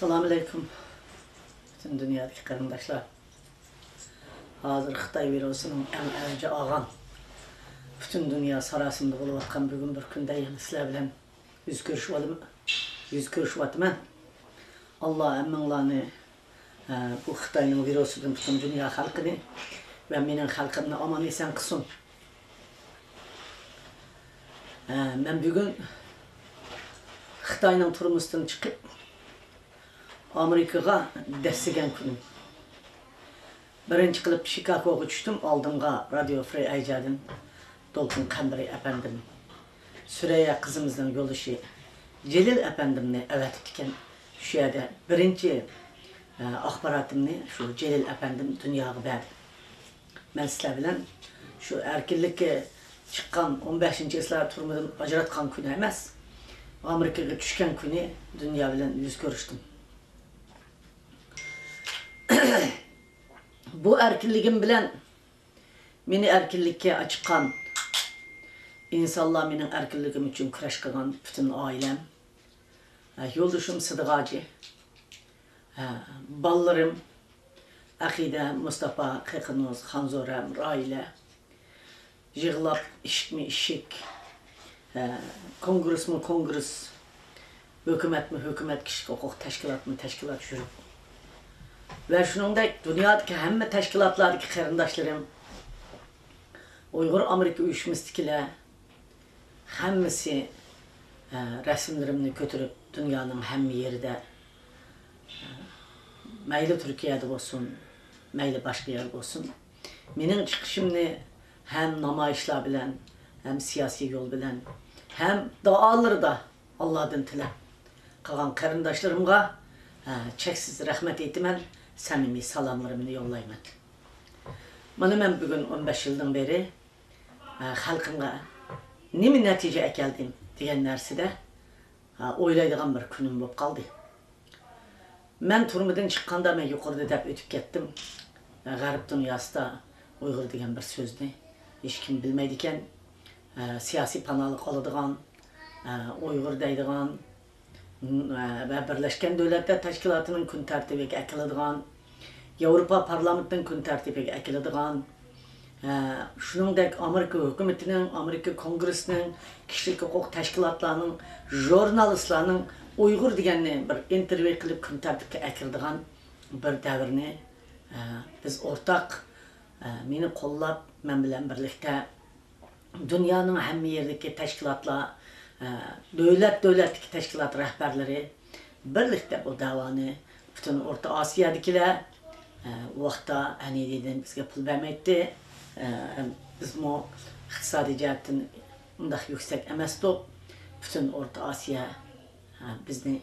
Selamun Aleyküm. Bütün dünyadaki kardeşler. Hazır Xitay virusunun en önce ağan. Bütün dünya sarasında olup atkan bugün bir günde sizler bilen yüz görüşüvatım. Allah emmanlarını bu Xitay'ın virusunun bütün dünya halkını ve benim halkımla aman esen kısın. Ben bugün Xitay'ın turumuzdan çıkıp Amerika'ya destigen günüm. Birinci kılıp Chicago'ya düştüm, aldımga Radio Free Aycad'ın Dolkun Kambari efendim. Süreyya kızımızdan yoldaşı Celil efendimle evet etken şu yerde birinci akbaratımını şu Celil efendim dünyaya verdi. Ben sizler bilen şu erkillikке çıkan 15. ıslah turumdan acıratkan günü emez. Amerika'ya düşken günü dünya bilen yüz görüştüm. Bu erkilligim bilen meni erkillikке açıkan insanlar menin erkilligim için kuraş kılgan bütün ailem, yoldaşım Sıdık Hacı, ballarım Akide, Mustafa, Kekinoz, Hanzorem, Raile, Jığlap, işik, kongres mi kongres, hükümet mi hükümet, kişilik hukuk teşkilat mı teşkilat jürüp. Ve şunundaki dünyadaki hemme teşkilatlardaki kardeşlerim, Uygur Amerika uyuşmuşdakiler, hemmesi resimlerimini götürüp dünyanın hem yerde, meyli Türkiye'de olsun, meyli başka yerde olsun, benim çıkışımını hem namayışlar bilen, hem siyasi yol bilen, hem dağları da Allah'tan tile kalan kardeşlerimga çeksiz rahmet ettimen. Samimi salamlarımı yollayman. Bana ben bugün 15 yıldan beri halkımga nemi netice ekeldim diyen nerside oylaydığım bir günüm bulup kaldı. Ben turumdan çıkkanda ben yukarıda dep ötüp kettim. Garip dünyasında Uygur degen bir sözni hiç kim bilmeydiken siyasi panalık alıdığan, Uygur deydiğan ve Birleşken Devletler Teşkilatı'nın gün tertibiga ekiladigan, Avrupa Parlamentinin gün tertibiga ekiladigan, shuningdek Amerika hükümetinin, Amerika Kongresi'nin, kişilik hukuk teşkilatlarının, jurnalistlarının Uygur deganni bir intervyu qilib gün tertibga ekiladigan bir davrni biz ortak meni qo'llab, men bilan birlikte dünyanın hamma yerdagi teşkilatlar, devletdeki teşkilat rehberleri birlikte bu davanı bütün Orta Asya'dakiler vaqtda anididen bizga pul bermaydi. Biz mu iqtisadi jihatdan undaq yüksek emasdik. Bütün Orta Asya bizni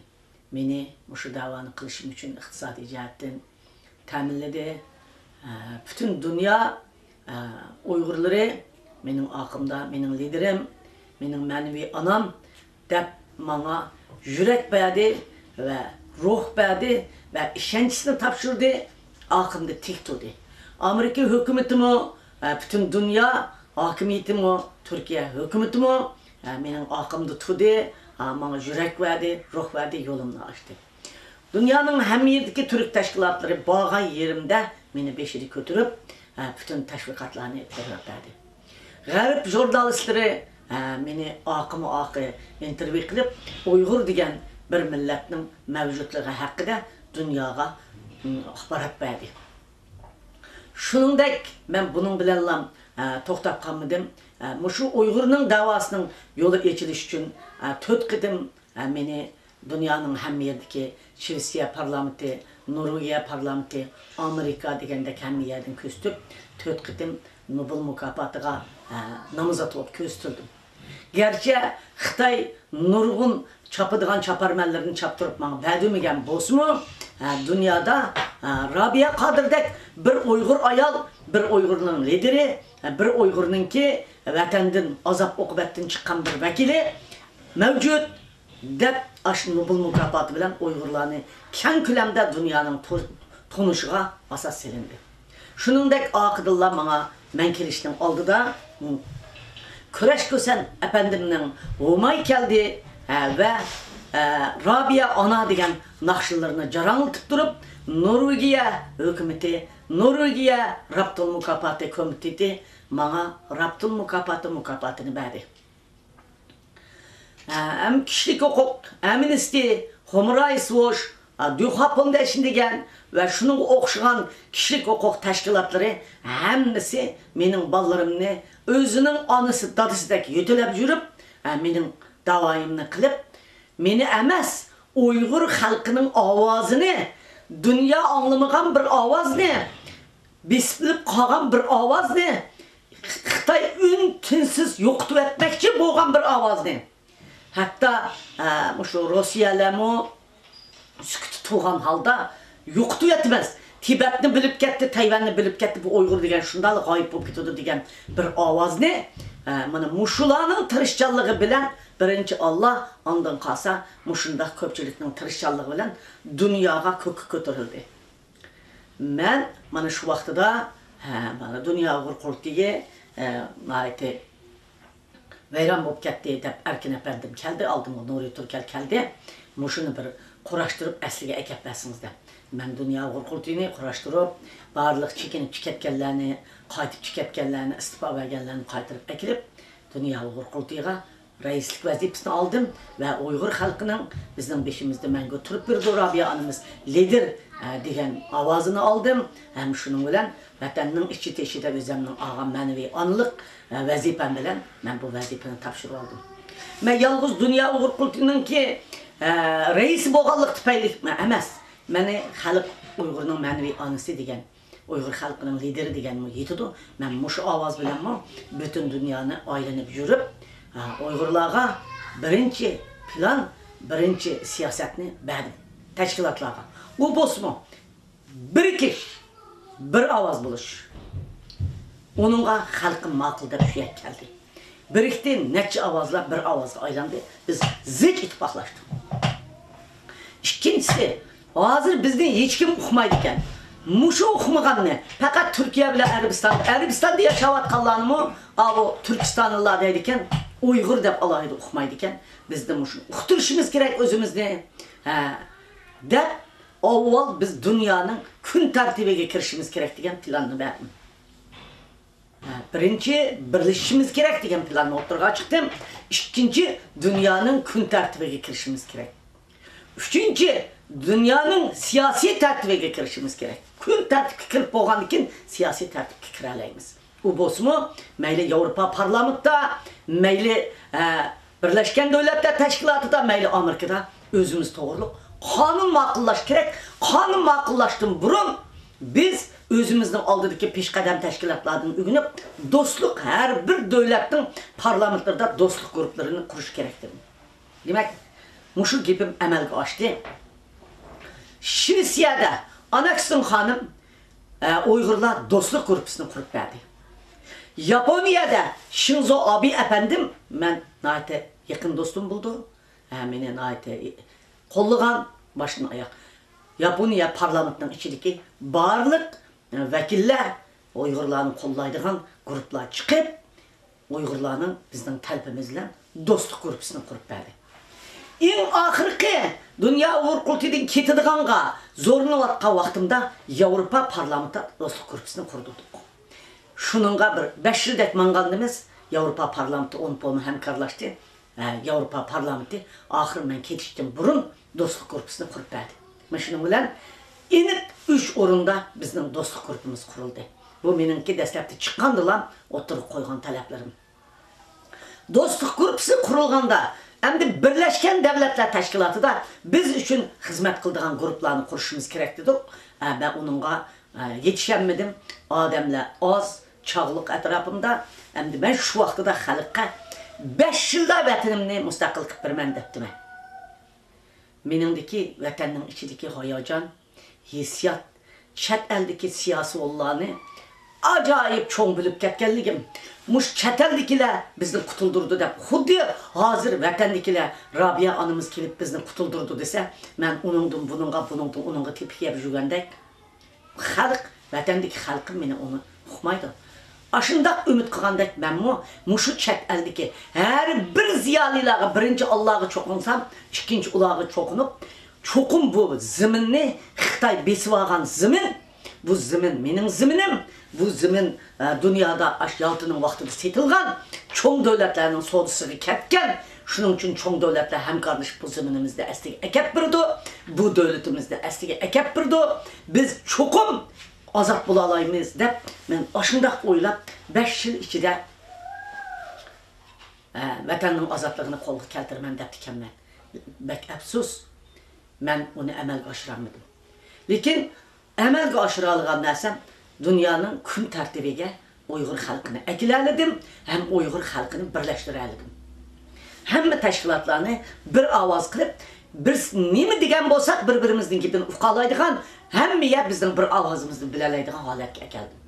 meni şu davanı qilishim uchun iqtisadi jihatdan ta'minladi. Bütün dünya Uygurları mening aqımda, mening liderim, mening manevi anam dep bana yürek verdi ve ruh verdi ve işençisini tapşırdı, akımda tik tutdu. Amerika hükümeti mi, bütün dünya hakimiyeti mi, Türkiye hükümeti mi, benim akımda tutdu, bana yürek verdi, ruh verdi, yolumunu açtı. Dünyanın hem yerdeki Türk teşkilatları bağın yerimde beni beşeri götürüp bütün teşvikatlarını verdi. Garip jurnalistleri meni akı intervyu qilib Uygur degen bir milletning mavjudligi haqida dunyoga axborot berdi. Shuningdek men buning bilan to'xtab qolmadim. Shu Uygurning davosining yo'li ochilishi uchun 4 qitim meni dunyoning hamma yeridagi Shvetsiya parlamenti, Norvegiya parlamenti, Amerika degandek hamma yerdan ko'zitib 4 qitim Nobel mukofotiga namozat olib ko'zitildim. Gerçi Xitay nurgun çapıdığan çaparmenlerini çaptırıp bana verdiğimgen bozmu dünyada Rabia Kadir'dek bir Uygur ayal, bir Uygur'un lideri, bir Uygur'un ki vatandın azap okubetten çıkan bir vekili mevcut dep aşın Nobel mükafatı bilen Uygurlarını keng külemde dünyanın tonuşuğa asas silindi. Şunundek akıdıllar bana men kelişten aldı da Küreş Kösen efendimden olmay geldi ve Rabia ana degan naqşlarını jarangıltıp durup Norvegiya hükümeti, Norvegiya Raptul Mukafati komiteti bana Raptul Mukafatını verdi. Hem kişilik hukuk, Amnesty, Human Rights Watch, Dünya Foundation degan ve şunun okşayan kişilik hukuk teşkilatları hemisi benim ballarımını özünün anısı dadısıdaki yütülep yürüp benim davayımını kılıp beni emes Uygur halkının avazını dünya anlamagan bir avaz ne? Bisilip kalan bir avaz ne? Xitay ün-tünsiz yoktu etmekçi boğan bir avaz ne? Hatta şu Rusya'lama sükut tuğan halda yoktu etmez. Tibet'ni bilip gitti, Tayvan'ni bilip gitti, bu Uygur degen şundalı gayip olup gitti degen bir avaz ne? Mana muşulanın tırışçallığı bilen birinci Allah ondan kalsa muşunda köpçülükün tırışçallığı bilen dünyaya kökü götürüldü. Ben mana şu vaxtıda mana dünya Uygur naiti veyran bolup ketdi dep Erkin efendim keldi, aldım o Nuri Türkel keldi. Muşunu bir kuraştırıp əsliga ekep bəsiniz dep. Ben dünya Uygur Kurtini kuraştırıp barlıq çekinip çiketkenlerini, qaytip çiketkenlerini, istifa vergenlerini qaytırıp ekilip dünya Uygur Kurtiga reislik vazifesini aldım ve Uygur halkının bizim beşimizde ben götürüp bir Rabia anımız lider degen avazını aldım. Hem şunun bilen vatanın içi teşhide özümün ağa manevi anılık vazifem bilen ben bu vazifeni tapşırıp aldım. Ben yalnız dünya Uygur Kurti'nin ki reisi boğallık tüpeylik emas. Meni halk Uygur'un manevi anısı degen, Uygur halkının lideri degen mi yetidu. Ben muşu avaz bilen mi bütün dünyanı aylanıp yürüp Uygurlarga birinci plan, birinci siyasetini verdim. Teşkilatlarga. Bu bosmu bir kiş, bir avaz buluş. Onunla halkın makılda bir şey geldi. Birikti neçe avazlar bir avazga aylandı. Biz zıç ittifaklaştık. İkincisi, hazır bizden hiç kim okumaydı iken. Muşu okumagan ne? Fakat Türkiye bile Arabistan'da yaşavatkanlarını mı? O Türkistanlılar deydiken Uygur dep alaydı okumaydı iken. Biz de muşu okuturuşumuz gerek özümüzde. Dep avval biz dünyanın gün tertibine kirişimiz gerek degen planını verdim. Birinci birleşişimiz gerek degen planını oturga çıktım. İkinci dünyanın gün tertibine kirişimiz gerek. Üçüncü dünyanın siyasi tertibine kirişimiz gerek. Gün tertib kirip boğan iken siyasi tertib kiraleyimiz. Bu bosmu meyli Avrupa Parlament'ta, meyli Birleşken Devletler Teşkilatı'da, meyli Amerika'da özümüz doğruluk. Kanun makıllaş gerek. Kanun makıllaştın burun biz özümüzün aldıdaki peşkadem teşkilatlarının ügünüp dostluk her bir devletin parlamentlerinde dostluk gruplarını kuruş gerektir. Demek muşu gibim emelge açtı. Şvetsiyada Anakson hanım Uygurlar dostluk grupsunu kurup verdi. Japonya'da Shinzo Abe efendim ben naite yakın dostum buldu. Beni naite kolluğan başına ayak. Japonya parlamentinin içindeki barlık vekiller Uygurların kollaydıgan gruplar çıkıp Uygurların bizden talpimizle dostluk grupsunu kurup verdi. En ahırki dünya Uygur Kurti'den ketidiganга zorlanıvatkan vaktimde Avrupa Parlamenti dostluk grupsunu kurduk. Şununla bir 5 yıl etmangandımız Avrupa Parlamenti onun polunu hemkarlaştı. Avrupa Parlamenti ahır ben ketiştim burun dostluk grupsunu kurup verdi. Şunun bilen inip 3 orunda bizim dostluk grupumuz kuruldu. Bu benimki destekte çıkandı lan oturup koygan taleplerim. Dostluk grupsu kurulganda hem de Birleşken Devletler Teşkilatı da biz için hizmet kıldığın gruplarını kuruşumuz gerekti. Ben onunla yetişemedim. Ademle az, çağlık etrafımda. Hem de ben şu vaxtıda halkka 5 yılda vatanımni müstakil kıp vermen deptim. Menimdeki vatanın içindeki hayacan, hissiyat, çet eldeki siyasi olanı acayip çoğun bilip ketkenligim. Muş çeteldikiler bizni kutuldurdu dep. Xuddi hazır vatandikiler Rabia anımız kelip bizni kutuldurdu dese, ben onunga tepki yapıp jugandek. Halk, vatandaki halkım meni onu uqmaydı. Aşındaq ümid qılğandək mənmu muşu çət əldiki hər bir ziyalilağa birinci Allah'a çoqunsam, ikinci ulağı çoqunup, çoqum bu ziminni Xitay besib alğan zimin, bu zimin mening ziminim, bu zimin dünyada yaltının vaxtında setilgan, çoğ dövlətlərinin sodusığı ketken, şunun üçün çoğ dövlətlər həmkarlışıb bu ziminimizdə əstiga əkəb birdi, bu dövlətimizdə əstiga əkəb birdi, biz çoqum azad bulalayımız deb men aşındaq oylab 5 yıl içində vətənin azadlığını qolğa keltirmən deb dikənmən. Bək əfsus, mən onu əməlgə aşıramadım. Lakin əməlgə aşıralığan nəsəm dünyanın kun tərtibigə Uyğur xalqını əkiləlidim, həm Uyğur xalqını birləşdirəlidim. Həmmə təşkilatlarını bir avaz qılıb, biz nemi degen bolsak bir-birimizden gibden ufqalaydıgan, həmmiyə bizden bir avazımızı biləlaydıgan halətə gəldim.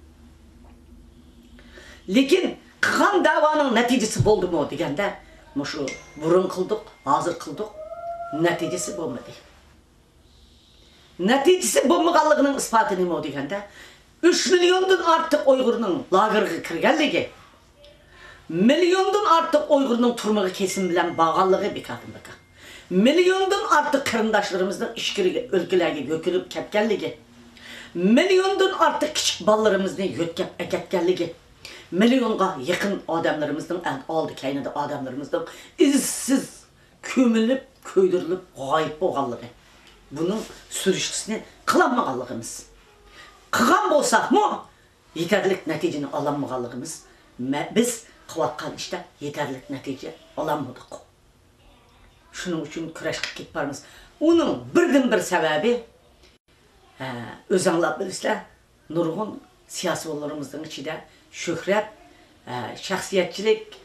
Lakin qıqan davanın nəticesi boldu mu degəndə, muşu burun qıldıq, hazır qıldıq, nəticesi bolmadı. Nəticesi bolmağanlığının ispatı ne mi o degəndə, 3 milyondan artıq Uyğurun lagırğı kirgənligi, milyondan artıq Uyğurun turmağı kesim bilən bağallığı bir kadın bakar. Milyondan artıq kırındaşlarımızdan işkiri ülkelerge gökülüp kepkelligi, milyondan artıq küçük ballarımızdan yötkep ekepkelligi, milyonga yakın adamlarımızdan, aldı kaynada adamlarımızdan izsiz kömülüp, köydürülüp, gayip boğallığı. Bunun sürüşkisini kılanmağallığımız. Kıgan bolsak mı, yeterlik neticini alanmağallığımız, biz kıvatkan işte yeterlik netice alanmadık. Şunun için küreş qilib ketib barmiz. Onun birden-bir sebebi öz anlab bilsizlar, nurg'un siyosatchilarimizning ichida shuhrat, shaxsiyatchilik,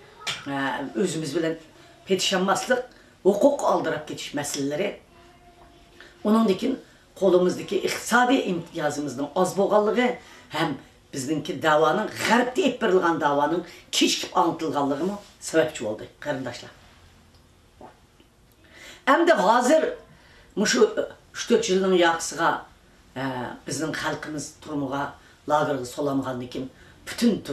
o'zimiz bilan petishonmaslik, huquq oldirib ketish masalalari, uningdagi qo'limizdagi iqtisodiy imtiyozimizning oz bo'lganligi ham bizningki da'voning g'arbda ep berilgan da'voning kechikib anlatilganligi sababchi bo'ldi, qarindoshlar. Hem de hazır şu 3-4 yılın yaxsıga bizning xalqimiz turmuğa lagırğı solamğandan keyin bütün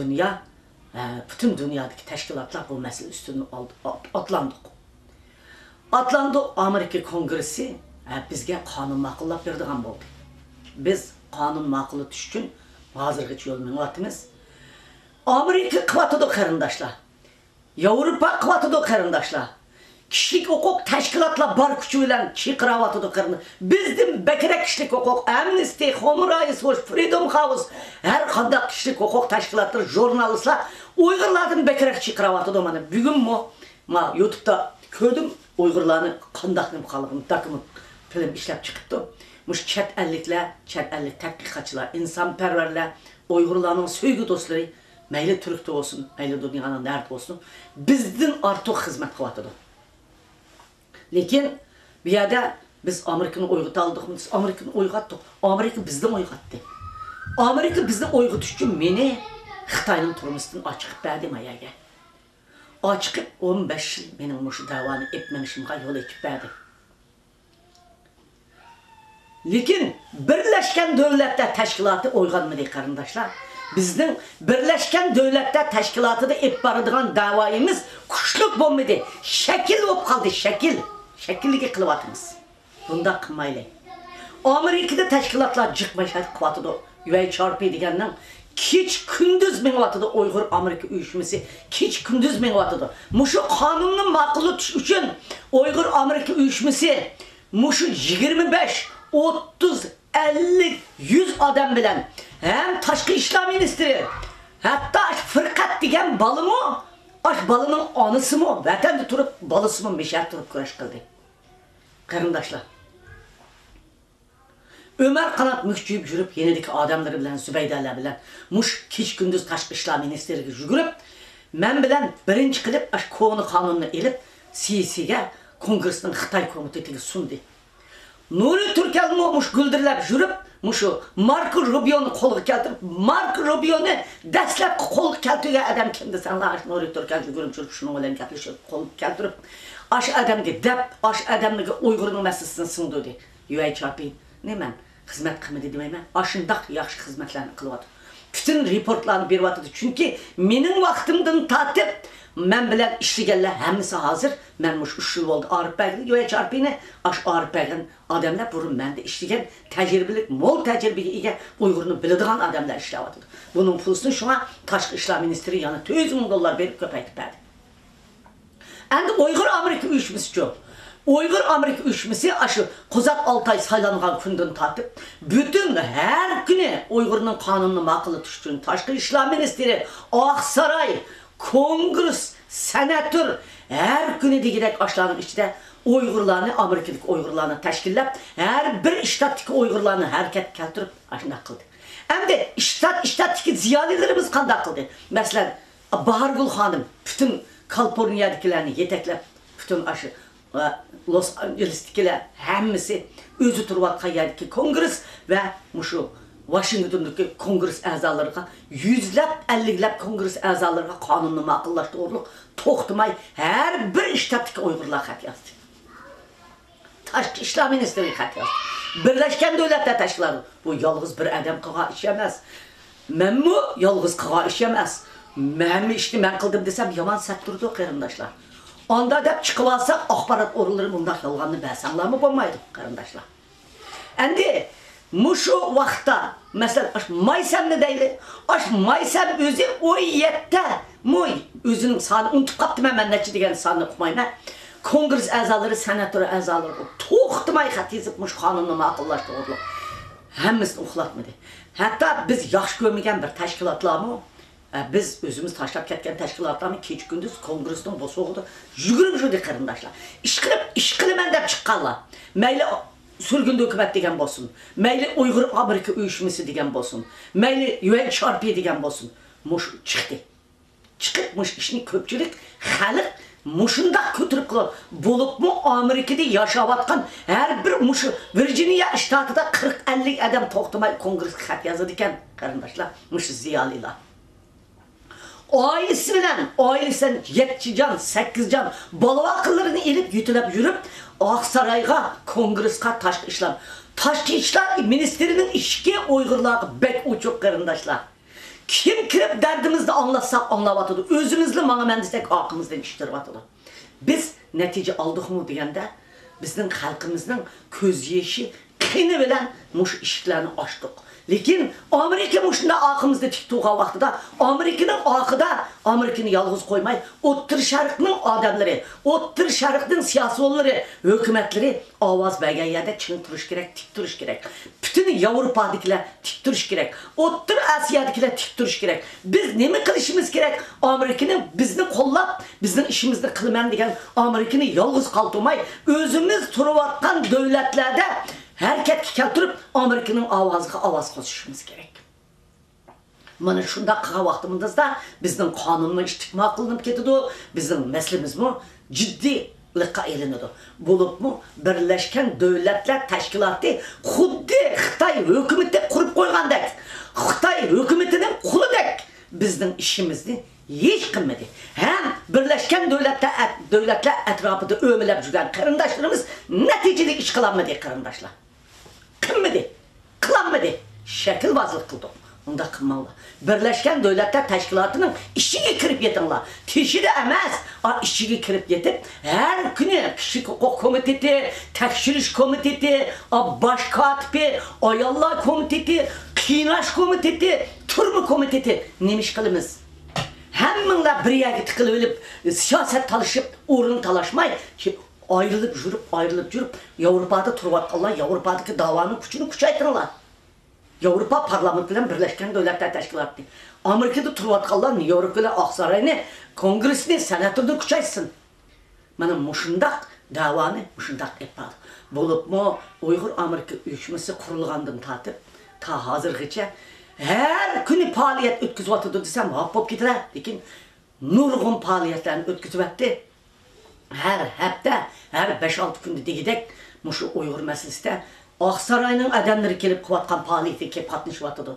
dünyadaki teşkilatlar bu mesele üstünü atlandık. Amerika Kongresi bizge kanun maqulab berdigan boldu. Biz kanun maqulu düşkün hazırgıç yol menatimiz. Amerika qıvatıdı qarindaşlar. Avrupa qıvatıdı qarindaşlar. Kişilik hukuk teşkilatla bar küçü bilen çıqıravatıdı qarını. Bizden bekirek kişilik hukuk, Amnesty, Human Rights Watch, Freedom House, her qandaq kişilik hukuk teşkilatları, jurnalistler Uygurlardan bekirek çıqıravatıdı mana. Bugün mu YouTube'da gördüm Uygurlarını qandaqını qalıqını takımı film işlep çıkıptı. Muş chat ellikler, chat ellik tədqiqatçılar, insanperverler, Uygurlarının söygü dostları, meyli Türk'te olsun, meyli dünyanın nerede olsun, bizden artıq hizmet qıvatıdı. Lakin bir yerde biz Amerika'nı oyğut aldık, biz Amerika'nı oyğattık. Amerika bizden oyğattı. Amerika bizden oyğut üçün meni Xitay'nın turmusunu açıqıb berdi mayaga. Açıqıb 15 yıl benim muşu davanı etmemişimga yol ekip berdi. Lakin Birleşken Devletler Teşkilatı oyğanmadı qarindaşlar. Bizden Birleşken Devletler Teşkilatı da ep barıdığan davayımız kuşluk bolmadı. Şekil olup kaldı, şekil. Şekillik kılıvatımız. Bunda kılmayla. Amerika'da teşkilatlar çıkmışlar kıvatıda. UHRP degenden kiç kündüz menvatıda Uygur Amerika uyuşması. Kiç kündüz menvatıda. Muşu kanunun makulu üçün Uygur Amerika uyuşması. Muşu 25, 30, 50, 100 adam bilen. Hem Taşkı İşler Ministri. Hatta fırkat degen balı mı? Aş balının anısı mı? Vatanda turib balısı mı? Meşer turib kuraş kıldı. Qarindaşlar. Ömer Kanat mükçüyüp jürüp yenideki adamları bilen, Zübeyde'ler bilen, muş kiç gündüz Taşkı İşler Ministeri'ge jürüp, men bilen birinci kılıp aş konu kanununu elip, CC'ge Kongresinin Xitay Komiteti'ge sundu. Nuri Türkel muş güldürlep jürüp, muşu Marco Rubio'nu kolga keltirip, Marco Rubio'nu dəslep kolga keltirge adam kimdi senle aş Nuri Türkel jürüp şunu olan keltirip, kolga keltirip, aş adamge dep, aş adamge Uygur'un meselesini sundu de. UHRP ne men hizmet kımıdı demeymen, aşındaq yaxşı hizmetlerini kılıvadı. bütün reportlarını beriyotdi. Chunki mening vaqtimdan tatib men bilan ishlaganlar hammasi hozir men mush 3 yil bo'ldi Arif Bag'ni yo'ya charpini ash Arif Bag'in odamlar burun menda ishlagan tajribali mo'l tajribaga ega Uyg'urni biladigan odamlar ishlayotdi. Buning pulini shunga tashqi ishlar ministri yana 200 ming dollar berib ko'paytib berdi. Endi Uyg'ur Amerika uyushmasi Uyghur Amerika uyushmasi aşı Qozaq Altay saylangan kundan tatib bütün her günü Uyg'urning qonunini ma'qul etish uchun Tashqi ishlar ministri Oqsaroy Kongres senatör her günü degidek ashlarning ichida Uyg'urlarni Amerikalik Uyg'urlarni tashkillab her bir shtatdagi Uyg'urlarni harakat keltirib ashunday qildi. Endi shtatdagi ziyolilarimiz qanday qildi? Masalan, Bahargul xonim bütün Kaliforniyadagilarni yetaklab bütün aşı Los Angeles'tekiler hemmisi özü turvatkan yerdeki kongres ve muşu Washington'daki kongres azalarına yüzlep, elliklep kongres azalarına kanununu ma'qullaştırılıp toxtumay her bir ştatdaki Uyg'urlar xat yazdı. Tashqi ishlar ministri xat yazdı. Birleşken Devletler Teşkilatı bu yalnız bir adam qilgan ish emas. Menmi yalnız qilgan ish emas. Men ishni men qildim desem yomon sap turdi qarindoshlar. Onda dep çıkıp alsak axbarat orulları bunda yalğanını bəsanlarmı bo'lmaydi qarindoshlar. Endi muşu vaqtda mesela Maysamni deyli. Maysam o'zi o yetdə moy özünün sanı unutub qaptım men neçə degan sanını uqmayman. Kongres azaları, senatör azaları to'xtamay xat yazib mush qonunni ma'qullaşdırdı. Hammasini uxlatmadı. Hatta biz yaxshi ko'rmagan bir tashkilotlarmi biz özümüz taşlap ketken teşkilatlarını keç gündüz kongresden bu soğudu. Yugurub jüdi qarindoshlar. İş qilaman deb chiqqanlar. Mayli sürgün hükümet degen bolsun. Mayli Uyg'ur Amerika uyushmasi degen bolsun. Mayli UNHCR degen bolsun. Mush chiqdi. Chiqib mush ishni ko'pchilik xalq mushundaq ko'tirib qilib bo'libmi Amerikada yashayotgan har bir mush Virginia shtatida 40-50 adam to'xtamay kongressga xat yozadi ekan qarindoshlar. Mush ziyolilar. Ailesi bilen, ailesinden 7 can, 8 can balavakıllarını elip yütülüp yürüp Aksaray'a, kongreska Tashqi ishlar. Tashqi ishlar ministerinin işki Uyg'urlar bek uçuk qarindoshlar. Kim kirip derdimizni anlatsak anlavatıdı. Özümüzle mana men desek aqımızdan iştirvatıdı. Biz netice aldık mı degende bizning xalqimizning ko'z yeshi qini bilan mush eshiklarni ochdik. Lekin Amerika mushunda aqımızda tik tuğan vaqtida Amerika'nın aqida Amerika'ni yalğız qo'ymay, O'ttir Sharqning odamlari, O'ttir Sharqning siyosatchilari, hukumatları ovoz bergan yerda chin turish kerak, tik turish kerak. Bütün Yevropadagilar tik turish kerak. O'ttir Osiyadagilar tik turish kerak. Biz nima qilishimiz kerak? Amerika'ni bizni qo'llab, bizning ishimizni qilaman degan Amerika'ni yalğız qoldirmay, o'zimiz turayotgan davlatlarda hareketki keltirib Amerika'nın ovoziga ovoz qo'shishimiz kerak. Mana shunda qilgan vaqtimizda bizning qonunni istikma qilinib ketadi, bizning maslimizmi jiddiylikqa aylanadi. Bo'libmi Birlashgan Davlatlar Tashkiloti xuddi Xitoy hukumati qurib qo'ygandek, Xitoy hukumatining qulidek bizning ishimizni hech qilmadi. Ham Birlashgan Davlatlar atrofida o'milab yurgan qarindoshlarimiz natijali ish qilolmadi qarindoshlar. Kılanmadı. Şekilbazlık kıldı. Onda kılmalı. Birleşken Devletler Teşkilatı'nın işine kirip yetinler. Teşhiri emez. İşine kirip yetip her günü Kişi Hukuk Komiteti, Tekşiriş Komiteti, Baş Katibi, Ayallar Komiteti, Kıynaş Komiteti, Turmu Komiteti neymiş kılımız? Hemminler bir yere tıkılıp siyaset talışıp uğrunu talaşmay ki ayrılıp yürüp Avrupa'da turvatkanlar, Avrupa'daki davanın gücünü kuchaytırlar. Avrupa Parlamenti bilen Birleşken Devletler Teşkilatı. Amerika'da turvatkanlar Avrupa'da Aksaray'ını, Kongresini, Senatörünü kuchaysın. Mana muşundak davanı muşundak etmedi. Bo'libmi Uyg'ur Amerika uyushmasi qurilgandan tatib ta hozirgacha her kuni faoliyat o'tkazyapti desam hop bo'lib ketadi. Lekin nurg'un faoliyatlarni o'tkazyapti. Her hafta, her 5-6 kunda degidek mushu Uyg'ur masalasida Oqsaroyning odamlari kelib qilayotgan faoliyatga qatnashyapti.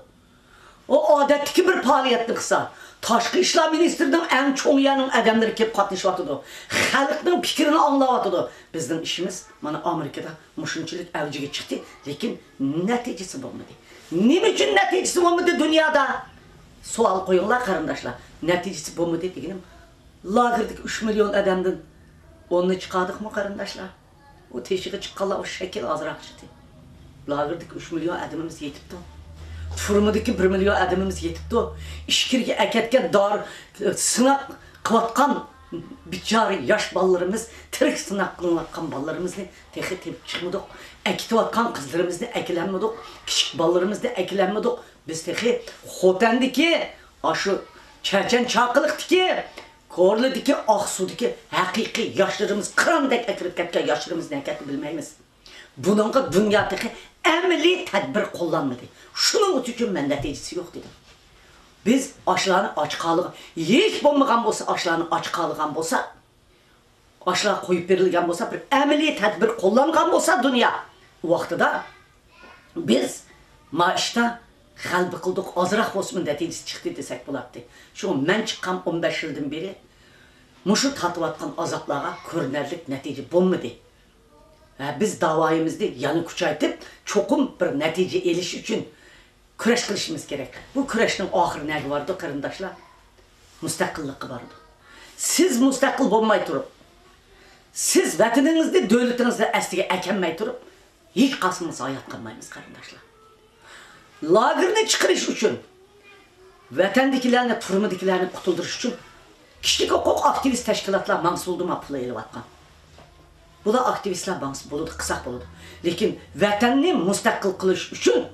O odatdagi bir faoliyatni qilsa, Tashqi ishlar ministrining eng cho'ng yerning odamlari kelib qatnashyapti. Xalqning fikrini anglayapti. Bizning ishimiz mana Amerikada mushunchalik avjiga chiqdi, lekin natijasi bo'lmadi. Nima uchun natijasi bo'lmadi dunyoda? sual koyunlar karındaşlar. Neticesi bu mu dediğim. Lagırdaki 3 milyon adamdan onu çıkardık mı karındaşlar? O teşhike çıkarlar o şekil azrak çıktı. Lagırdaki 3 milyon adamımız yetipti. Fırmadaki 1 milyon adamımız yetipti. İşkirge eketken dar sınak kıvatkan biçare yaş ballarımız, tirik sınak kılınatkan ballarımızı tehi tepip çıkmadık. Ekitivatkan kızlarımızı ekilenmedik. Küçük ballarımızı ekilenmedik. Biz tehi Xotendeki aşı Çerçen Çakılık'taki Korlu'daki Aksu'daki hakiki yaşlarımız kırandek ekirip ketken yaşlarımız ne ketki bilmeyimiz. Bununla dünyadaki emeli tedbir kullanmadı. Şunun için ben neticesi yok dedim. Biz aşılarını aç kalıgan, hiç bulmagan bolsa aşılarını aç kalıgan bolsa, aşılar koyup verilgen bolsa, bir emeli tedbir kullangan bolsa dünya. O vaxtıda biz maaşta kalbi kıldık, azırak olsun neticesi çıktı desek bulattı. Şu ben çıkan 15 yıldan beri muşu tatıvatkan azaplara görünerlik netice bulmadı. Biz davayımızda yanı kuçaytıp çokum bir netice eliş için küreş kılışımız gerek. Bu küreşin ahır ne vardı karındaşlar? Müstakillik vardı. Siz müstakil olmay durup, siz vatanınızda, devletinizde estige ekenmey durup, hiç kasımızı hayat kalmayız karındaşlar. Lagırını çıkarış için, vatandakilerini, turmadakilerini kurtulduruş için, kişilik hukuk aktivist teşkilatlar mansulduğuma pula eli vatkan. Bu da aktivistler mansul buludu, kısak buludu. Lakin vatanını müstakil kılış için,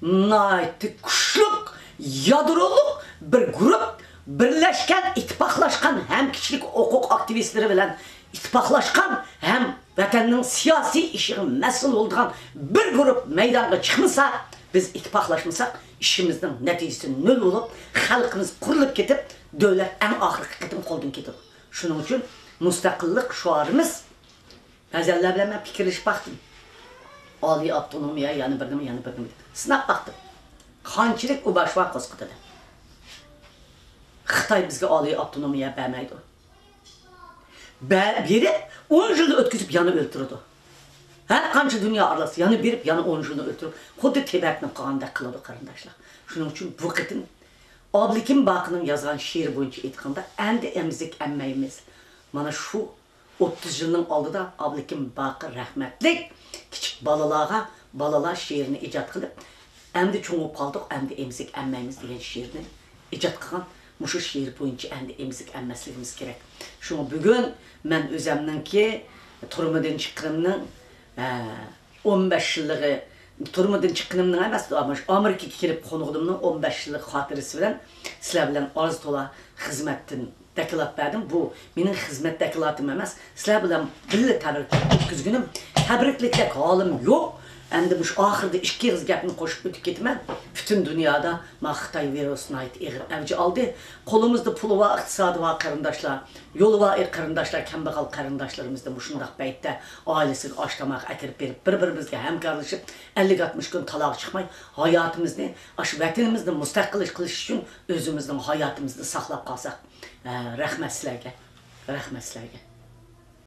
naiti kuşluk, yadroluk bir grup, birleşken, ittifaklaşkan hem kişilik hukuk aktivistleri bilen ittifaklaşkan hem vatanının siyasi işinin mesul olduğun bir grup meydana çıkmasa, biz ittifaklaşmasak işimizden neticesi nol olup, halkımız kurulup ketip, devlet en ahırkı ketim koldan ketip. Şunun için müstakillik şuarımız, gazeller bilen ben fikirleşip baktım. Ali avtonomiya yanı birdim. Sınap baktım. Kançilik o başva koskıdadı. Xitay bizge Ali avtonomiya vermeydi. Biri 10 yılı ötküzüp yanı öldürdü. Her kançı dünya arası yanı birip yanı 10 yılı öldürüp kudu tebekinin kağında kıladı karındaşlar. Şunun için bu kıtın Ablikim Bakı'nın yazan şiir boyunca etkanda endi emzik emmeyimiz. Bana şu 30 yılın aldıda Ablikim Bakı rahmetlik küçük balalar şiirini icat kılıp endi çoğup kaldık endi emzik emmeyimiz diyen şiirini icat kılan muşu şiir boyunca endi emzik emmesligimiz gerek. Şunu bugün ben özümden ki turmadan çıkımının 15 yıllığı turmadan çıkımının emas ama Amerika'ya kelip konuğumның 15 yıllık hatırası bilen sizler bilen arz tola hizmetin dekilat verdim. Bu benim hizmet dekilatım emas. Sizler bilen birle tebrik etgizgünüm. Tebriklikle halim yok. Endi bu ahırda 2 yıl gapını koşup ötüp ketmem. Bütün dünyada Xitay virusuna ait eğir evci aldı. Kolumuzda pulu var, iqtisadi var karındaşlar. Yolu var karındaşlar, kembag'al karındaşlarımızda bu şundaq paytda ailesini açlamak akirip berip bir-birimizga hamkorlashib 50-60 gün talaq chiqmay hayotimizni, aş vatanimizni mustaqil qilish uchun o'zimizning hayotimizni saqlab qolsak. Rahmat sizlarga.